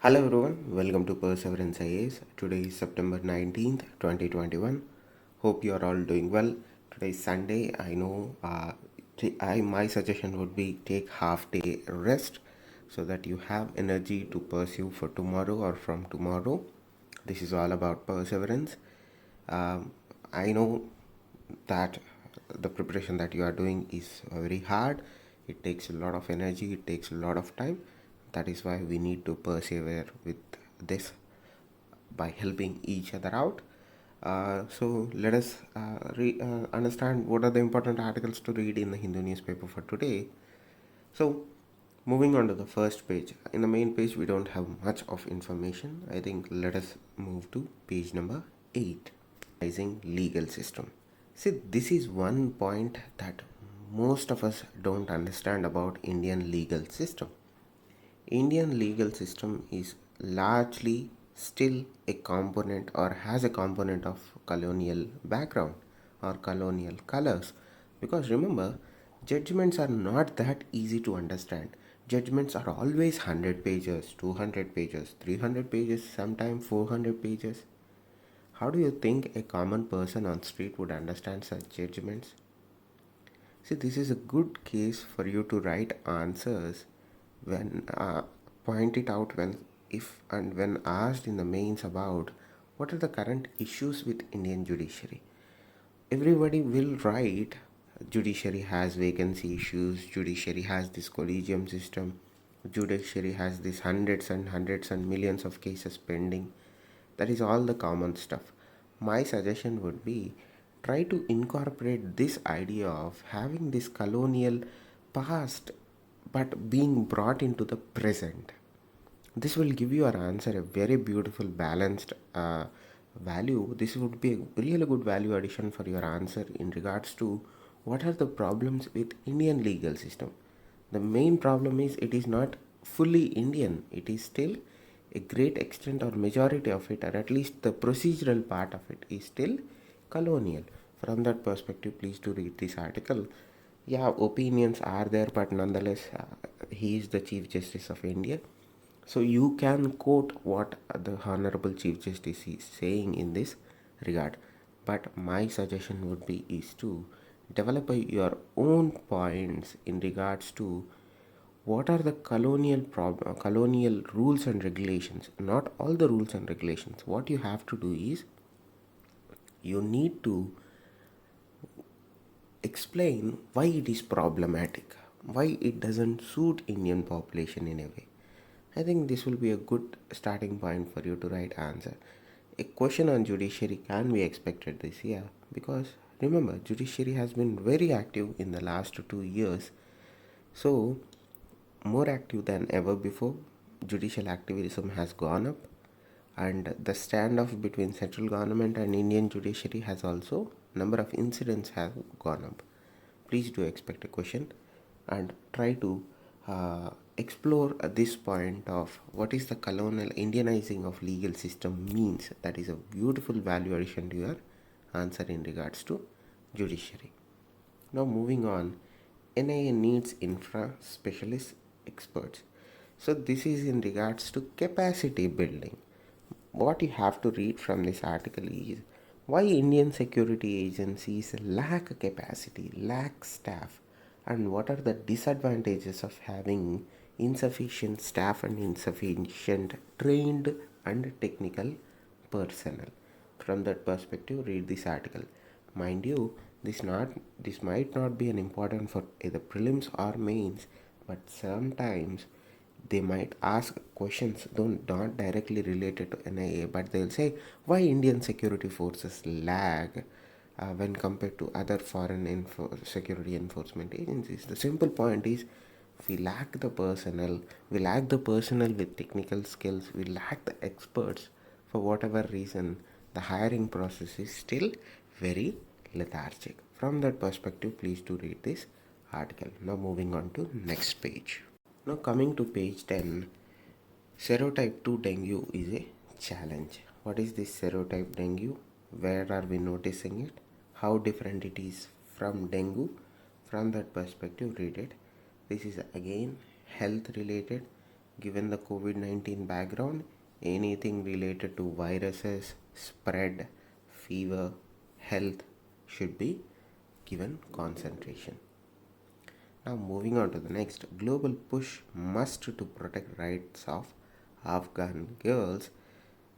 Hello everyone, welcome to Perseverance IAS. Today is September 19th, 2021. Hope you are all doing well. Today is Sunday. I know my suggestion would be take half day rest so that you have energy to pursue for tomorrow or from tomorrow. This is all about perseverance. I know that the preparation that you are doing is very hard. It takes a lot of energy, it takes a lot of time. That is why we need to persevere with this by helping each other out. So let us understand what are the important articles to read in the Hindu newspaper for today. So moving on to the first page. In the main page we don't have much of information. I think let us move to page number 8. Analyzing legal system. See, this is one point that most of us don't understand about Indian legal system. Indian legal system is largely still a component or has a component of colonial background or colonial colors. Because remember, judgments are not that easy to understand. Judgments are always 100 pages, 200 pages, 300 pages, sometimes 400 pages. How do you think a common person on street would understand such judgments? See, this is a good case for you to write answers when point it out when if and when asked in the mains about what are the current issues with Indian judiciary. Everybody will write judiciary has vacancy issues, judiciary has this collegium system, judiciary has this hundreds and millions of cases pending. That is all the common stuff. My suggestion would be try to incorporate this idea of having this colonial past but being brought into the present. This will give your answer a very beautiful balanced value. This would be a really good value addition for your answer in regards to what are the problems with Indian legal system. The main problem is it is not fully Indian. It is still a great extent or majority of it, or at least the procedural part of it, is still colonial. From that perspective, please do read this article. Yeah, opinions are there, but nonetheless, he is the Chief Justice of India. So you can quote what the Honorable Chief Justice is saying in this regard. But my suggestion would be is to develop your own points in regards to what are the colonial rules and regulations. Not all the rules and regulations. What you have to do is you need to explain why it is problematic, why it doesn't suit Indian population in a way. I think this will be a good starting point for you to write answer. A question on judiciary can be expected this year because remember judiciary has been very active in the last 2 years. So more active than ever before. Judicial activism has gone up, and the standoff between central government and Indian judiciary has also number of incidents have gone up. Please do expect a question and try to explore this point of what is the colonial Indianizing of legal system means. That is a beautiful value addition to your answer in regards to judiciary. Now moving on, NIA needs infra specialist experts. So this is in regards to capacity building. What you have to read from this article is why Indian security agencies lack capacity, lack staff, and what are the disadvantages of having insufficient staff and insufficient trained and technical personnel. From that perspective, read this article. Mind you, this might not be an important for either prelims or mains, but sometimes they might ask questions don't not directly related to NIA, but they'll say why Indian security forces lag when compared to other foreign security enforcement agencies. The simple point is we lack the personnel. We lack the personnel with technical skills. We lack the experts. For whatever reason, the hiring process is still very lethargic. From that perspective, please do read this article. Now moving on to next page. Now coming to page 10, serotype 2 dengue is a challenge. What is this serotype dengue? Where are we noticing it? How different it is from dengue? From that perspective, read it. This is again health related. given the COVID-19 background, anything related to viruses, spread, fever, health should be given concentration. Now moving on to the next, global push must to protect rights of Afghan girls,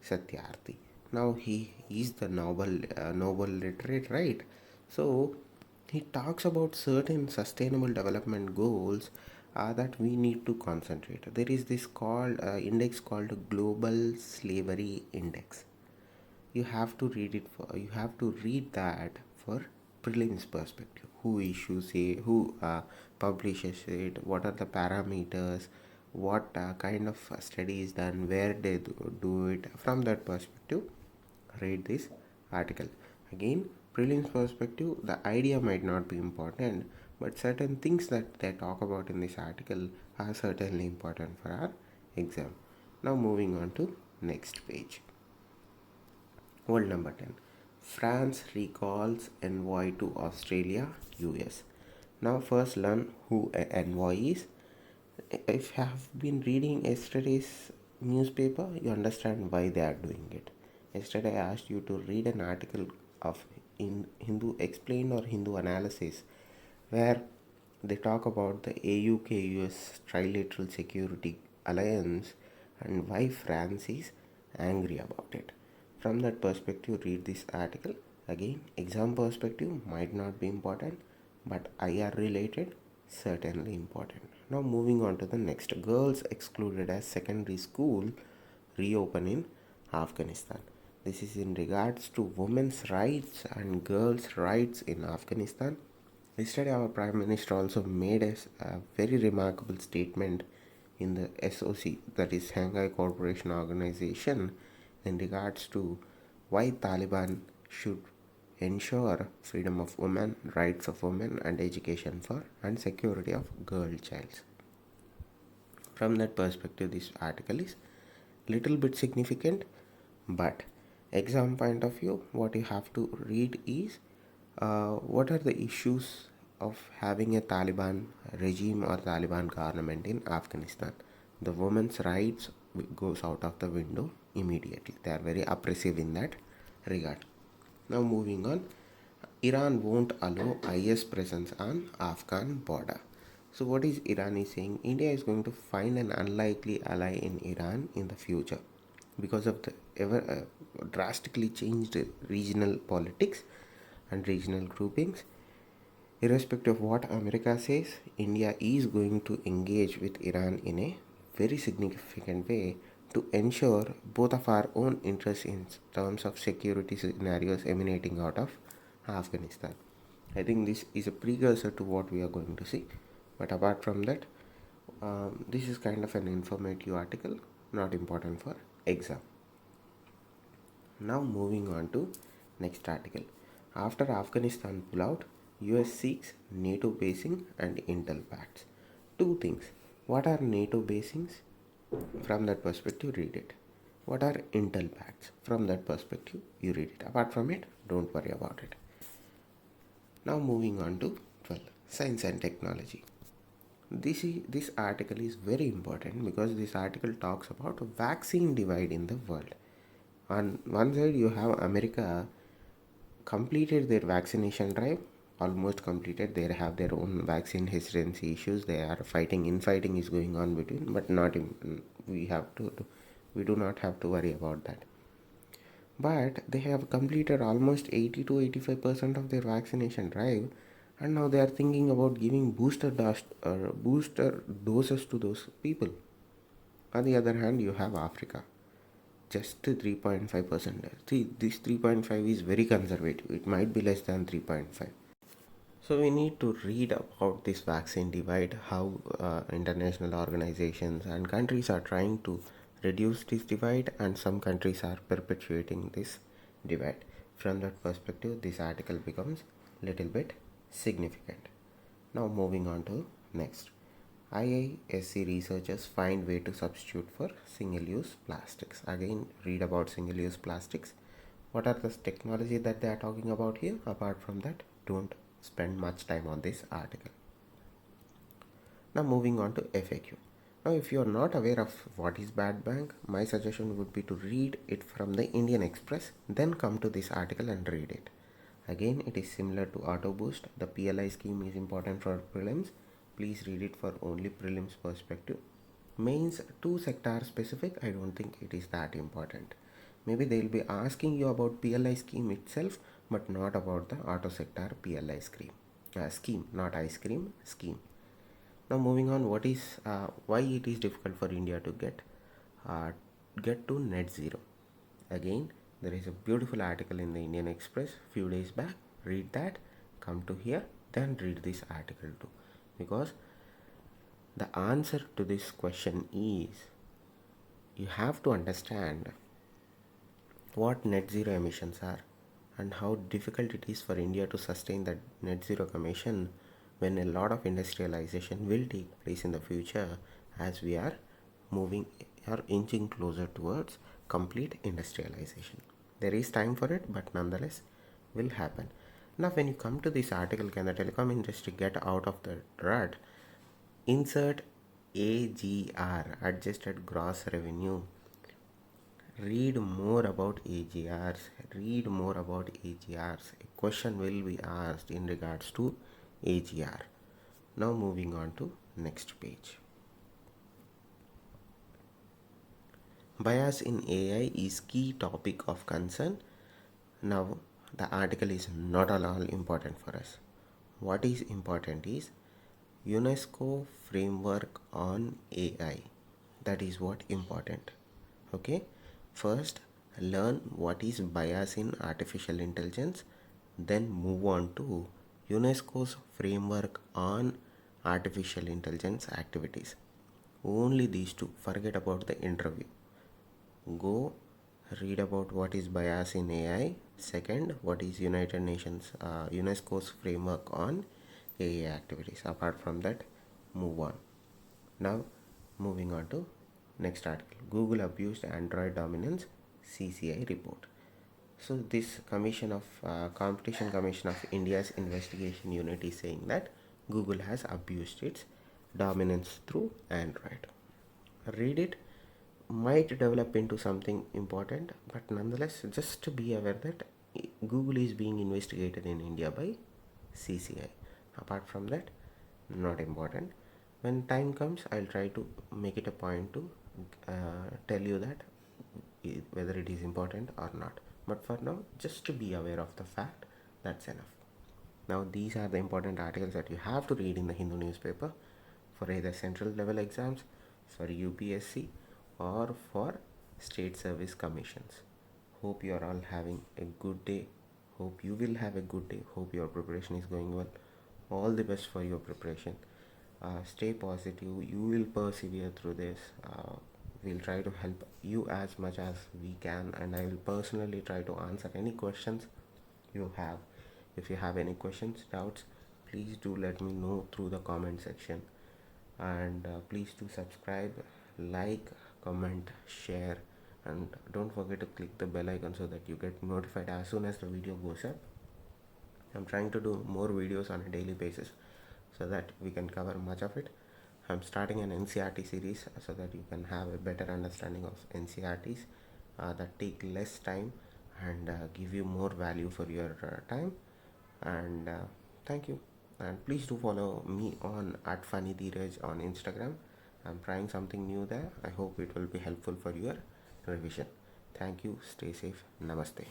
Satyarthi. Now he is the Nobel literate, right? So he talks about certain sustainable development goals that we need to concentrate. There is this called index called Global Slavery Index. You have to read that for prelims perspective. Who issues it, who publishes it, what are the parameters, what kind of study is done, where they do it. From that perspective, read this article. Again, prelims perspective, the idea might not be important, but certain things that they talk about in this article are certainly important for our exam. Now moving on to next page. World number 10. France recalls envoy to Australia, US. Now first learn who an envoy is. If you have been reading yesterday's newspaper, you understand why they are doing it. Yesterday I asked you to read an article of Hindu Explained or Hindu Analysis where they talk about the AUKUS trilateral security alliance and why France is angry about it. From that perspective, read this article. Again, exam perspective might not be important, but IR related certainly important. Now moving on to the next, girls excluded as secondary school reopen in Afghanistan. This is in regards to women's rights and girls' rights in Afghanistan. Yesterday, our Prime Minister also made a very remarkable statement in the SOC, that is Shanghai Cooperation Organization, in regards to why Taliban should ensure freedom of women, rights of women, and education for and security of girl child. From that perspective, this article is little bit significant, but exam point of view, what you have to read is what are the issues of having a Taliban regime or Taliban government in Afghanistan. The women's rights goes out of the window immediately. They are very oppressive in that regard. Now moving on, Iran won't allow IS presence on Afghan border. So what is Iran is saying? India is going to find an unlikely ally in Iran in the future because of the ever drastically changed regional politics and regional groupings. Irrespective of what America says, India is going to engage with Iran in a very significant way to ensure both of our own interests in terms of security scenarios emanating out of Afghanistan. I think this is a precursor to what we are going to see. But apart from that, this is kind of an informative article, not important for exam. Now moving on to next article. After Afghanistan pullout, US seeks NATO basing and intel pacts. Two things. What are NATO basings? From that perspective, read it. What are intel pacts? From that perspective, you read it. Apart from it, don't worry about it. Now moving on to 12. Science and technology. This article is very important because this article talks about a vaccine divide in the world. On one side, you have America completed their vaccination drive, almost completed. They have their own vaccine hesitancy issues. They are fighting, infighting is going on between, but not in, we do not have to worry about that. But they have completed almost 80 to 85% of their vaccination drive, and now they are thinking about giving booster doses to those people. On the other hand, you have Africa, just 3.5%. See, this 3.5 is very conservative. It might be less than 3.5. So we need to read about this vaccine divide, how international organizations and countries are trying to reduce this divide, and some countries are perpetuating this divide. From that perspective, this article becomes little bit significant. Now moving on to next. IISc researchers find way to substitute for single-use plastics. Again, read about single-use plastics. What are the technology that they are talking about here? Apart from that, don't spend much time on this article. Now moving on to FAQ. Now, if you are not aware of what is bad bank, my suggestion would be to read it from the Indian Express, then come to this article and read it. Again, it is similar to Auto Boost. The PLI scheme is important for prelims. Please read it for only prelims perspective. Mains too sector specific, I don't think it is that important. Maybe they will be asking you about PLI scheme itself, but not about the auto sector PLI scheme. Scheme, not ice cream, scheme. Now moving on, what is why it is difficult for India to uh, get to net zero. Again, there is a beautiful article in the Indian Express few days back. Read that, come to here, then read this article too, because the answer to this question is you have to understand what net zero emissions are and how difficult it is for India to sustain that net zero commission when a lot of industrialization will take place in the future as we are moving or inching closer towards complete industrialization. There is time for it, but nonetheless will happen. Now, when you come to this article, can the telecom industry get out of the rut? Insert AGR, adjusted gross revenue. Read more about AGRs. Read more about AGRs. A question will be asked in regards to AGR. Now moving on to next page. Bias in AI is key topic of concern. Now the article is not at all important for us. What is important is UNESCO framework on AI. That is what important. Okay. First, learn what is bias in artificial intelligence, then move on to UNESCO's framework on artificial intelligence activities. Only these two. Forget about the interview. Go read about what is bias in AI. Second, what is United Nations UNESCO's framework on AI activities. Apart from that, move on. Now, moving on to next article. Google abused Android dominance, CCI report. So this Competition Commission of India's investigation unit is saying that Google has abused its dominance through Android. Read it, might develop into something important, but nonetheless, just to be aware that Google is being investigated in India by CCI. Apart from that, not important. When time comes, I'll try to make it a point to tell you that whether it is important or not. But for now, just to be aware of the fact, that's enough. Now, these are the important articles that you have to read in the Hindu newspaper for either central level exams, for UPSC, or for state service commissions. Hope you are all having a good day. Hope you will have a good day. Hope your preparation is going well. All the best for your preparation. Stay positive. You will persevere through this. We'll try to help you as much as we can, and I will personally try to answer any questions you have. If you have any questions, doubts, please do let me know through the comment section. And please do subscribe, like, comment, share, and don't forget to click the bell icon so that you get notified as soon as the video goes up. I'm trying to do more videos on a daily basis so that we can cover much of it. I'm starting an NCRT series so that you can have a better understanding of NCRTs that take less time and give you more value for your time. And thank you. And please do follow me on @funnyDheeraj on Instagram. I'm trying something new there. I hope it will be helpful for your revision. Thank you. Stay safe. Namaste.